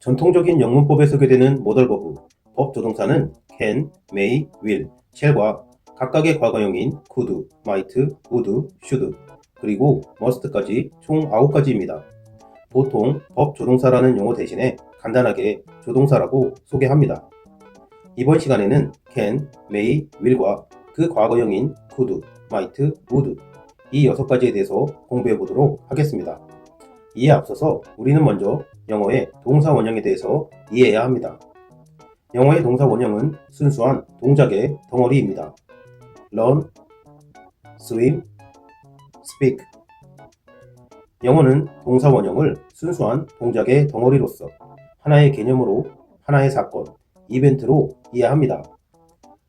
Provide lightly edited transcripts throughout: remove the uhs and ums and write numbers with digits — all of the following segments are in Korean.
전통적인 영문법에 소개되는 모덜버브, 법조동사는 can, may, will, shall과 각각의 과거형인 could, might, would, should, 그리고 must까지 총 9가지입니다. 보통 법조동사라는 용어 대신에 간단하게 조동사라고 소개합니다. 이번 시간에는 can, may, will과 그 과거형인 could, might, would 이 6가지에 대해서 공부해 보도록 하겠습니다. 이에 앞서서 우리는 먼저 영어의 동사 원형에 대해서 이해해야 합니다. 영어의 동사 원형은 순수한 동작의 덩어리입니다. run, swim, speak. 영어는 동사 원형을 순수한 동작의 덩어리로서 하나의 개념으로, 하나의 사건, 이벤트로 이해합니다.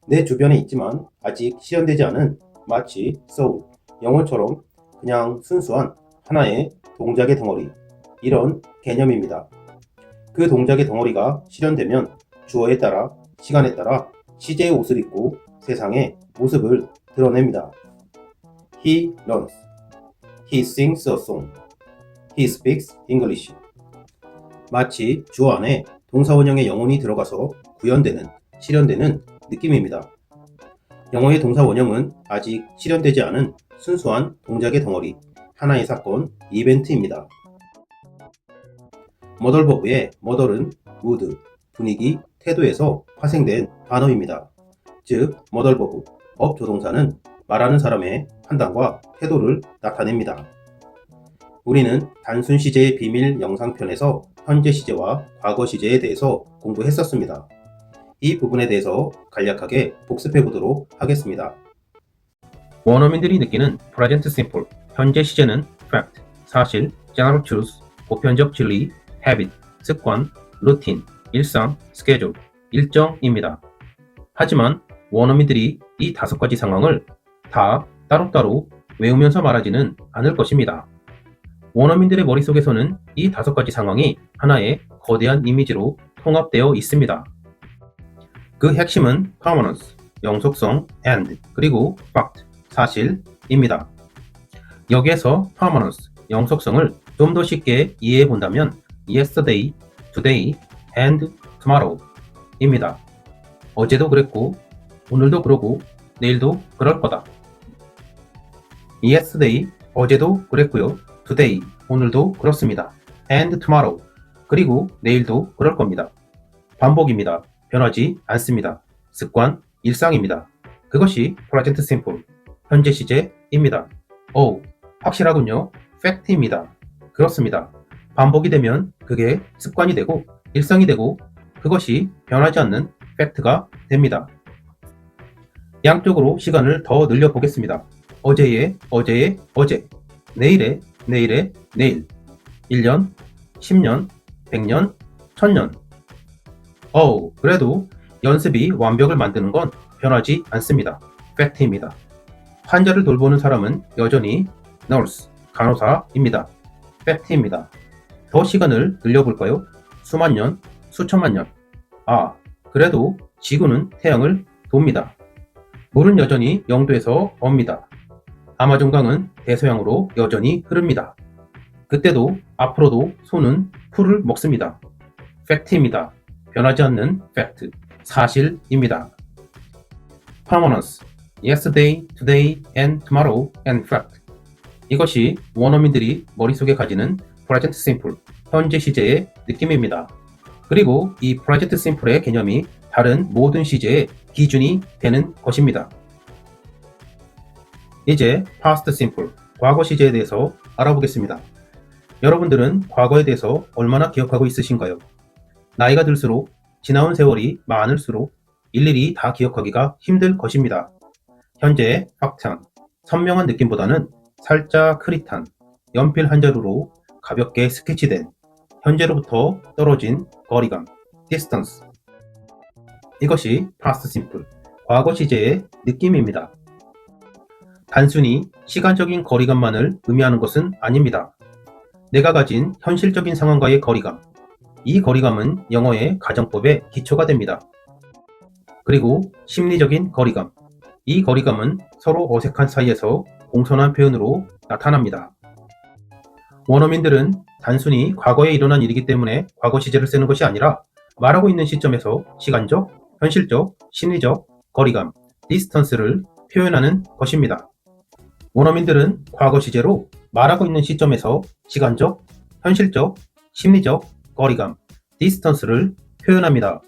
내 주변에 있지만 아직 실현되지 않은 마치 soul, 영어처럼 그냥 순수한 하나의 동작의 덩어리, 이런 개념입니다. 그 동작의 덩어리가 실현되면 주어에 따라, 시간에 따라 시제의 옷을 입고 세상의 모습을 드러냅니다. He runs. He sings a song. He speaks English. 마치 주어 안에 동사 원형의 영혼이 들어가서 구현되는, 실현되는 느낌입니다. 영어의 동사 원형은 아직 실현되지 않은 순수한 동작의 덩어리, 하나의 사건, 이벤트입니다. 머덜버브의 머덜은 무드, 분위기, 태도에서 파생된 단어입니다. 즉, 머덜버브, 법조동사는 말하는 사람의 판단과 태도를 나타냅니다. 우리는 단순 시제의 비밀 영상편에서 현재 시제와 과거 시제에 대해서 공부했었습니다. 이 부분에 대해서 간략하게 복습해 보도록 하겠습니다. 원어민들이 느끼는 present simple, 현재 시제는 fact, 사실, general truth, 보편적 진리, habit, 습관, routine, 일상, schedule, 일정입니다. 하지만 원어민들이 이 5가지 상황을 다 따로따로 외우면서 말하지는 않을 것입니다. 원어민들의 머릿속에서는 이 5가지 상황이 하나의 거대한 이미지로 통합되어 있습니다. 그 핵심은 permanence, 영속성, and, 그리고 fact, 사실입니다. 여기에서 permanence, 영속성을 좀 더 쉽게 이해해 본다면 yesterday, today, and tomorrow 입니다. 어제도 그랬고, 오늘도 그러고, 내일도 그럴 거다. yesterday, 어제도 그랬고요. today, 오늘도 그렇습니다. and tomorrow, 그리고 내일도 그럴 겁니다. 반복입니다. 변하지 않습니다. 습관, 일상입니다. 그것이 present simple, 현재 시제입니다. 확실하군요. fact입니다. 그렇습니다. 반복이 되면 그게 습관이 되고 일상이 되고 그것이 변하지 않는 팩트가 됩니다. 양쪽으로 시간을 더 늘려보겠습니다. 어제의 어제, 내일의 내일, 1년, 10년, 100년, 1000년. 그래도 연습이 완벽을 만드는 건 변하지 않습니다. 팩트입니다. 환자를 돌보는 사람은 여전히 nurse, 간호사입니다. 팩트입니다. 더 시간을 늘려볼까요? 수만 년, 수천만 년. 그래도 지구는 태양을 돕니다. 물은 여전히 영도에서 옵니다. 아마존강은 대서양으로 여전히 흐릅니다. 그때도 앞으로도 소는 풀을 먹습니다. 팩트입니다. 변하지 않는 팩트, 사실입니다. permanence, yesterday, today, and tomorrow, and fact. 이것이 원어민들이 머릿속에 가지는 present simple, 현재 시제의 느낌입니다. 그리고 이 present simple의 개념이 다른 모든 시제의 기준이 되는 것입니다. 이제 past simple, 과거 시제에 대해서 알아보겠습니다. 여러분들은 과거에 대해서 얼마나 기억하고 있으신가요? 나이가 들수록 지나온 세월이 많을수록 일일이 다 기억하기가 힘들 것입니다. 현재의 확탄, 선명한 느낌보다는 살짝 흐릿한 연필 한 자루로 가볍게 스케치된 현재로부터 떨어진 거리감, distance. 이것이 past simple, 과거 시제의 느낌입니다. 단순히 시간적인 거리감만을 의미하는 것은 아닙니다. 내가 가진 현실적인 상황과의 거리감, 이 거리감은 영어의 가정법의 기초가 됩니다. 그리고 심리적인 거리감, 이 거리감은 서로 어색한 사이에서 공손한 표현으로 나타납니다. 원어민들은 단순히 과거에 일어난 일이기 때문에 과거 시제를 쓰는 것이 아니라 말하고 있는 시점에서 시간적, 현실적, 심리적, 거리감, 디스턴스를 표현하는 것입니다. 원어민들은 과거 시제로 말하고 있는 시점에서 시간적, 현실적, 심리적, 거리감, 디스턴스를 표현합니다.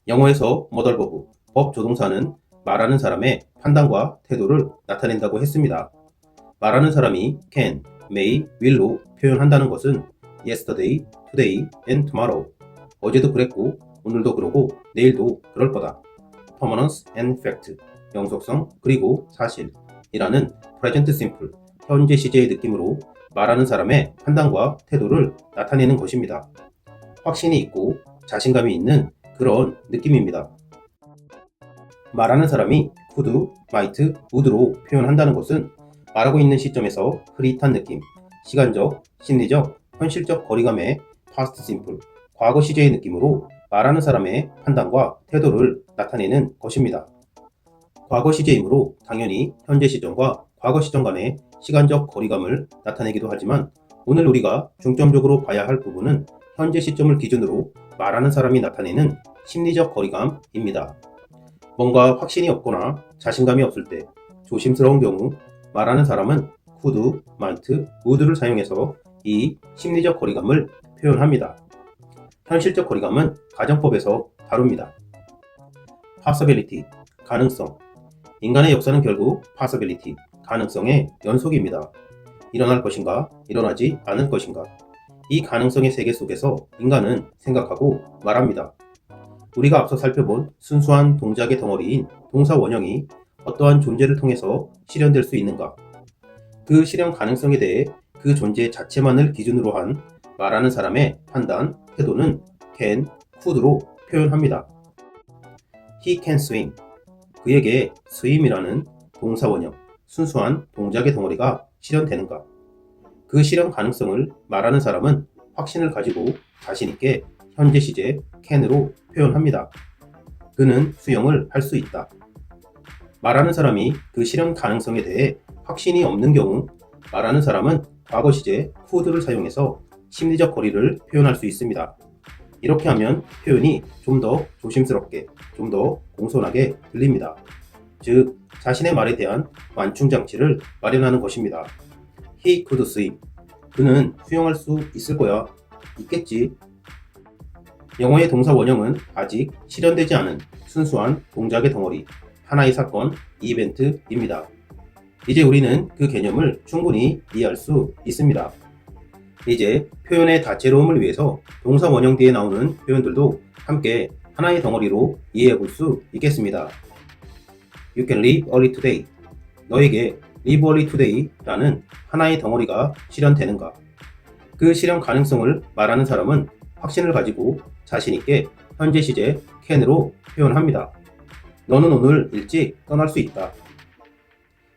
영어에서 머덜버브, 법 조동사는 말하는 사람의 판단과 태도를 나타낸다고 했습니다. 말하는 사람이 can, may, will로 표현한다는 것은 yesterday, today, and tomorrow. 어제도 그랬고, 오늘도 그러고, 내일도 그럴 거다. permanence and fact, 영속성 그리고 사실이라는 present simple, 현재 시제의 느낌으로 말하는 사람의 판단과 태도를 나타내는 것입니다. 확신이 있고 자신감이 있는 그런 느낌입니다. 말하는 사람이 could, might, would로 표현한다는 것은 말하고 있는 시점에서 흐릿한 느낌, 시간적, 심리적, 현실적 거리감의 past simple, 과거 시제의 느낌으로 말하는 사람의 판단과 태도를 나타내는 것입니다. 과거 시제이므로 당연히 현재 시점과 과거 시점 간의 시간적 거리감을 나타내기도 하지만 오늘 우리가 중점적으로 봐야 할 부분은 현재 시점을 기준으로 말하는 사람이 나타내는 심리적 거리감입니다. 뭔가 확신이 없거나 자신감이 없을 때 조심스러운 경우 말하는 사람은 could, might, would를 사용해서 이 심리적 거리감을 표현합니다. 현실적 거리감은 가정법에서 다룹니다. possibility, 가능성. 인간의 역사는 결국 possibility, 가능성의 연속입니다. 일어날 것인가, 일어나지 않을 것인가. 이 가능성의 세계 속에서 인간은 생각하고 말합니다. 우리가 앞서 살펴본 순수한 동작의 덩어리인 동사 원형이 어떠한 존재를 통해서 실현될 수 있는가. 그 실현 가능성에 대해 그 존재 자체만을 기준으로 한 말하는 사람의 판단, 태도는 can, could로 표현합니다. He can swim. 그에게 swim이라는 동사 원형, 순수한 동작의 덩어리가 실현되는가. 그 실현 가능성을 말하는 사람은 확신을 가지고 자신있게 현재 시제 can으로 표현합니다. 그는 수영을 할 수 있다. 말하는 사람이 그 실현 가능성에 대해 확신이 없는 경우 말하는 사람은 과거 시제 could를 사용해서 심리적 거리를 표현할 수 있습니다. 이렇게 하면 표현이 좀 더 조심스럽게, 좀 더 공손하게 들립니다. 즉, 자신의 말에 대한 완충 장치를 마련하는 것입니다. He could swim. 그는 수영할 수 있을 거야. 있겠지. 영어의 동사 원형은 아직 실현되지 않은 순수한 동작의 덩어리, 하나의 사건, 이벤트입니다. 이제 우리는 그 개념을 충분히 이해할 수 있습니다. 이제 표현의 다채로움을 위해서 동사 원형 뒤에 나오는 표현들도 함께 하나의 덩어리로 이해해 볼 수 있겠습니다. You can leave early today. 너에게 leave early today 라는 하나의 덩어리가 실현되는가? 그 실현 가능성을 말하는 사람은 확신을 가지고 자신있게 현재 시제 can으로 표현합니다. 너는 오늘 일찍 떠날 수 있다.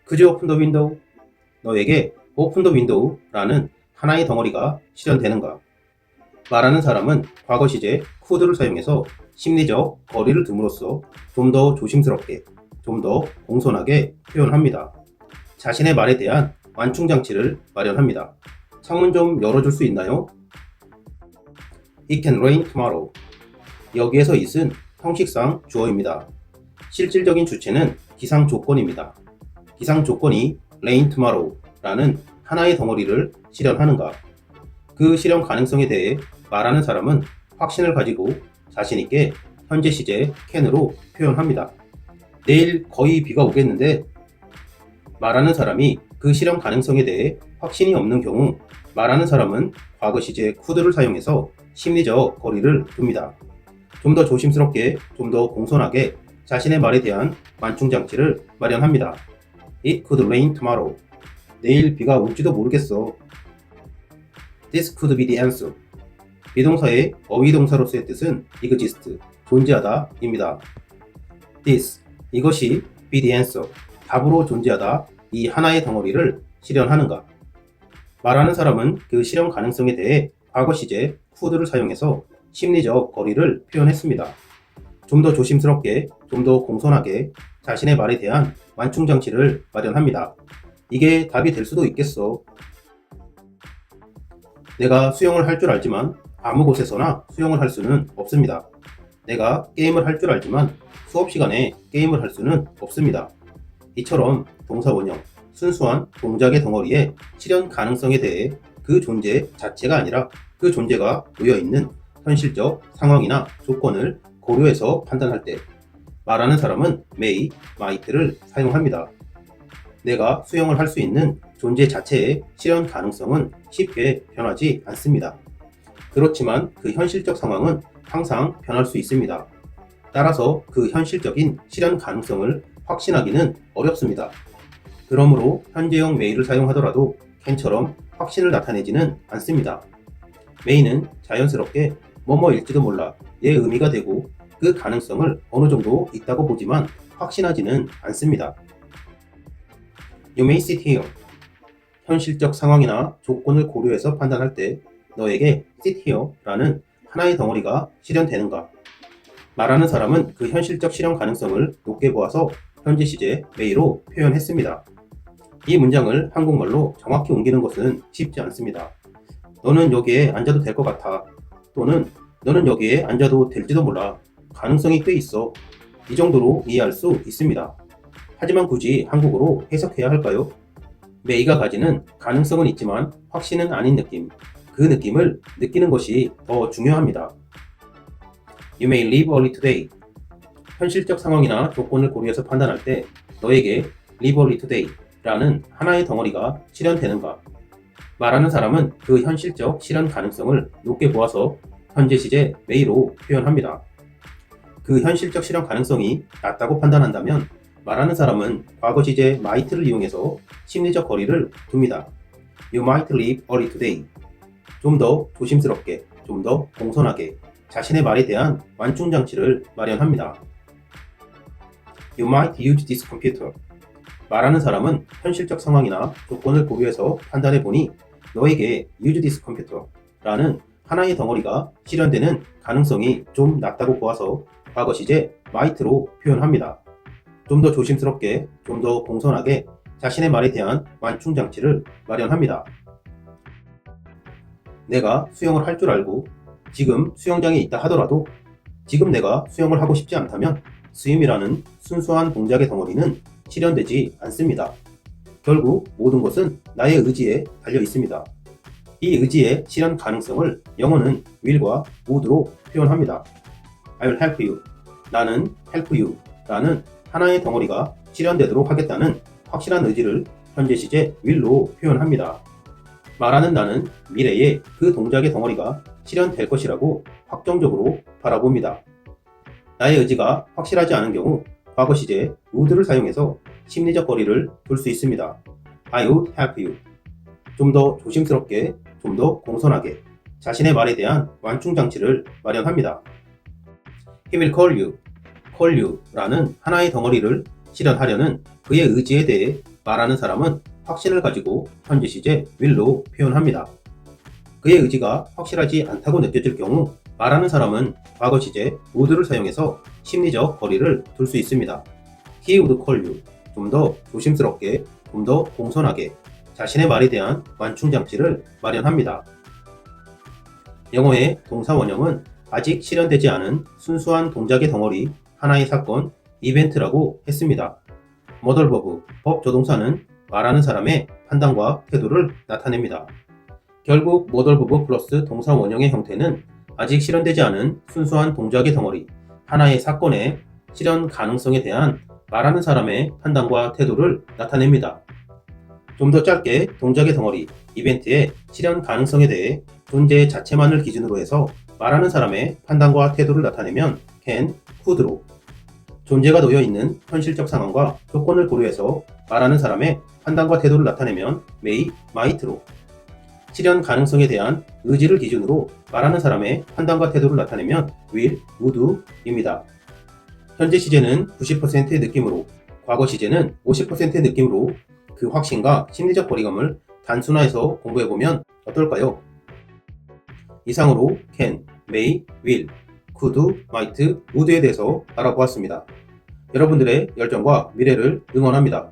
Could you open the window? 너에게 open the window 라는 하나의 덩어리가 실현되는가? 말하는 사람은 과거 시제 could를 사용해서 심리적 거리를 둠으로써 좀 더 조심스럽게, 좀 더 공손하게 표현합니다. 자신의 말에 대한 완충 장치를 마련합니다. 창문 좀 열어줄 수 있나요? It can rain tomorrow. 여기에서 it은 형식상 주어입니다. 실질적인 주체는 기상 조건입니다. 기상 조건이 rain tomorrow 라는 하나의 덩어리를 실현하는가? 그 실현 가능성에 대해 말하는 사람은 확신을 가지고 자신있게 현재 시제 can으로 표현합니다. 내일 거의 비가 오겠는데? 말하는 사람이 그 실현 가능성에 대해 확신이 없는 경우 말하는 사람은 과거 시제 could를 사용해서 심리적 거리를 둡니다. 좀 더 조심스럽게, 좀 더 공손하게 자신의 말에 대한 완충 장치를 마련합니다. It could rain tomorrow. 내일 비가 올지도 모르겠어. This could be the answer. 비동사의 어휘동사로서의 뜻은 exist, 존재하다 입니다. This, 이것이 be the answer, 답으로 존재하다 이 하나의 덩어리를 실현하는가? 말하는 사람은 그 실현 가능성에 대해 과거 시제 could를 사용해서 심리적 거리를 표현했습니다. 좀 더 조심스럽게, 좀 더 공손하게 자신의 말에 대한 완충 장치를 마련합니다. 이게 답이 될 수도 있겠어. 내가 수영을 할 줄 알지만 아무 곳에서나 수영을 할 수는 없습니다. 내가 게임을 할 줄 알지만 수업 시간에 게임을 할 수는 없습니다. 이처럼 동사 원형, 순수한 동작의 덩어리의 실현 가능성에 대해 그 존재 자체가 아니라 그 존재가 놓여있는 현실적 상황이나 조건을 고려해서 판단할 때 말하는 사람은 may, might를 사용합니다. 내가 수영을 할 수 있는 존재 자체의 실현 가능성은 쉽게 변하지 않습니다. 그렇지만 그 현실적 상황은 항상 변할 수 있습니다. 따라서 그 현실적인 실현 가능성을 확신하기는 어렵습니다. 그러므로 현재형 may를 사용하더라도 can처럼 확신을 나타내지는 않습니다. may는 자연스럽게 뭐뭐일지도 몰라 의 의미가 되고 그 가능성을 어느 정도 있다고 보지만 확신하지는 않습니다. You may sit here. 현실적 상황이나 조건을 고려해서 판단할 때 너에게 sit here라는 하나의 덩어리가 실현되는가? 말하는 사람은 그 현실적 실현 가능성을 높게 보아서 현재 시제 may로 표현했습니다. 이 문장을 한국말로 정확히 옮기는 것은 쉽지 않습니다. 너는 여기에 앉아도 될 것 같아. 또는 너는 여기에 앉아도 될지도 몰라. 가능성이 꽤 있어. 이 정도로 이해할 수 있습니다. 하지만 굳이 한국어로 해석해야 할까요? may가 가지는 가능성은 있지만 확신은 아닌 느낌. 그 느낌을 느끼는 것이 더 중요합니다. You may leave early today. 현실적 상황이나 조건을 고려해서 판단할 때 너에게 leave early today 라는 하나의 덩어리가 실현되는가? 말하는 사람은 그 현실적 실현 가능성을 높게 보아서 현재 시제 may로 표현합니다. 그 현실적 실현 가능성이 낮다고 판단한다면 말하는 사람은 과거 시제 might를 이용해서 심리적 거리를 둡니다. You might leave early today. 좀 더 조심스럽게, 좀 더 공손하게 자신의 말에 대한 완충 장치를 마련합니다. You might use this computer. 말하는 사람은 현실적 상황이나 조건을 고려해서 판단해 보니 너에게 use this computer 라는 하나의 덩어리가 실현되는 가능성이 좀 낮다고 보아서 과거 시제 might로 표현합니다. 좀 더 조심스럽게, 좀 더 공손하게 자신의 말에 대한 완충 장치를 마련합니다. 내가 수영을 할 줄 알고 지금 수영장에 있다 하더라도 지금 내가 수영을 하고 싶지 않다면 swim이라는 순수한 동작의 덩어리는 실현되지 않습니다. 결국 모든 것은 나의 의지에 달려 있습니다. 이 의지의 실현 가능성을 영어는 will과 would로 표현합니다. I will help you. 나는 help you 라는 하나의 덩어리가 실현되도록 하겠다는 확실한 의지를 현재 시제 will로 표현합니다. 말하는 나는 미래에 그 동작의 덩어리가 실현될 것이라고 확정적으로 바라봅니다. 나의 의지가 확실하지 않은 경우 과거 시제 would를 사용해서 심리적 거리를 둘 수 있습니다. I would help you. 좀 더 조심스럽게, 좀 더 공손하게 자신의 말에 대한 완충 장치를 마련합니다. He will call you. call you 라는 하나의 덩어리를 실현하려는 그의 의지에 대해 말하는 사람은 확신을 가지고 현재 시제 will로 표현합니다. 그의 의지가 확실하지 않다고 느껴질 경우 말하는 사람은 과거 시제 would를 사용해서 심리적 거리를 둘 수 있습니다. He would call you. 좀 더 조심스럽게, 좀 더 공손하게 자신의 말에 대한 완충 장치를 마련합니다. 영어의 동사 원형은 아직 실현되지 않은 순수한 동작의 덩어리, 하나의 사건, 이벤트라고 했습니다. modal verb, 법 조동사는 말하는 사람의 판단과 태도를 나타냅니다. 결국 modal verb 플러스 동사 원형의 형태는 아직 실현되지 않은 순수한 동작의 덩어리, 하나의 사건의 실현 가능성에 대한 말하는 사람의 판단과 태도를 나타냅니다. 좀 더 짧게 동작의 덩어리, 이벤트의 실현 가능성에 대해 존재 자체만을 기준으로 해서 말하는 사람의 판단과 태도를 나타내면 can, could로, 존재가 놓여있는 현실적 상황과 조건을 고려해서 말하는 사람의 판단과 태도를 나타내면 may, might로, 실현 가능성에 대한 의지를 기준으로 말하는 사람의 판단과 태도를 나타내면 will, would입니다. 현재 시제는 90%의 느낌으로, 과거 시제는 50%의 느낌으로 그 확신과 심리적 거리감을 단순화해서 공부해보면 어떨까요? 이상으로 can, may, will, could, might, would에 대해서 알아보았습니다. 여러분들의 열정과 미래를 응원합니다.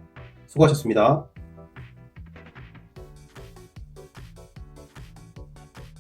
수고하셨습니다.